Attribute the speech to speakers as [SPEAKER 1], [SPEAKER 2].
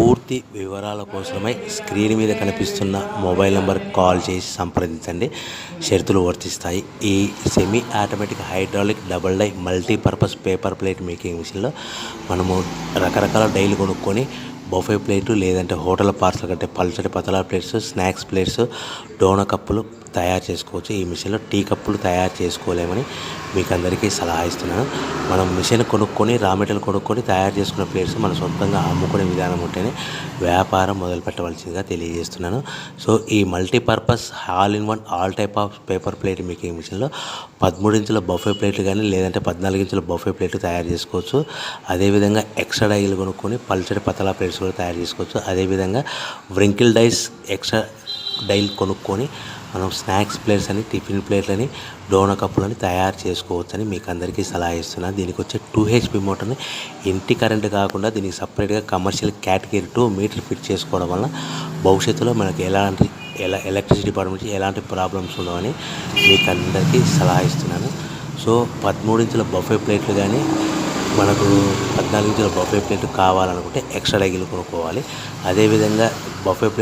[SPEAKER 1] పూర్తి వివరాల కోసమై స్క్రీన్ మీద కనిపిస్తున్న మొబైల్ నెంబర్కి కాల్ చేసి సంప్రదించండి. షరతులు వర్తిస్తాయి. ఈ semi automatic hydraulic double die multipurpose paper plate making మిషన్లో మనము రకరకాల డైలు కొనుక్కొని బఫే ప్లేటు లేదంటే హోటల్ పార్సల్ కంటే పల్చటి పతలా ప్లేట్స్, స్నాక్స్ ప్లేట్స్, డోనా కప్పులు తయారు చేసుకోవచ్చు. ఈ మిషన్లో టీ కప్పులు తయారు చేసుకోలేమని మీకు అందరికీ సలహా ఇస్తున్నాను. మనం మిషన్ కొనుక్కొని రా మెటీరియల్ కొనుక్కొని తయారు చేసుకున్న ప్లేట్స్ మనం సొంతంగా అమ్ముకునే విధానం ఉంటేనే వ్యాపారం మొదలు పెట్టవలసిందిగా తెలియజేస్తున్నాను. సో ఈ multipurpose all in one all type of paper plate making మిషన్లో 13 ఇంచుల బఫే ప్లేట్లు కానీ లేదంటే 14 ఇంచుల బఫే ప్లేట్లు తయారు చేసుకోవచ్చు. అదేవిధంగా ఎక్స్ట్రా డైలు కొనుక్కొని పల్చడి పతలా ప్లేట్స్ కూడా తయారు చేసుకోవచ్చు. అదేవిధంగా వ్రింకిల్ డైస్ ఎక్స్ట్రా డైలు కొనుక్కొని మనం స్నాక్స్ ప్లేట్స్ అని, టిఫిన్ ప్లేట్లని, డోనా కప్పులని తయారు చేసుకోవచ్చని మీకు అందరికీ సలహా ఇస్తున్నాను. దీనికి వచ్చే 2 HP మోటార్ని ఇంటి కరెంట్ కాకుండా దీనికి సపరేట్గా కమర్షియల్ కేటగిరీ 2 మీటర్ ఫిట్ చేసుకోవడం వల్ల భవిష్యత్తులో మనకి ఎలక్ట్రిసిటీ డిపార్ట్మెంట్ ఎలాంటి ప్రాబ్లమ్స్ ఉండవని మీకు అందరికీ సలహా ఇస్తున్నాను. సో 13 ఇంచుల బఫే ప్లేట్లు కానీ మనకు 14 ఇంచుల బఫే ప్లేట్ కావాలనుకుంటే ఎక్స్ట్రా డైలు కొనుక్కోవాలి. అదేవిధంగా బఫే ప్లేట్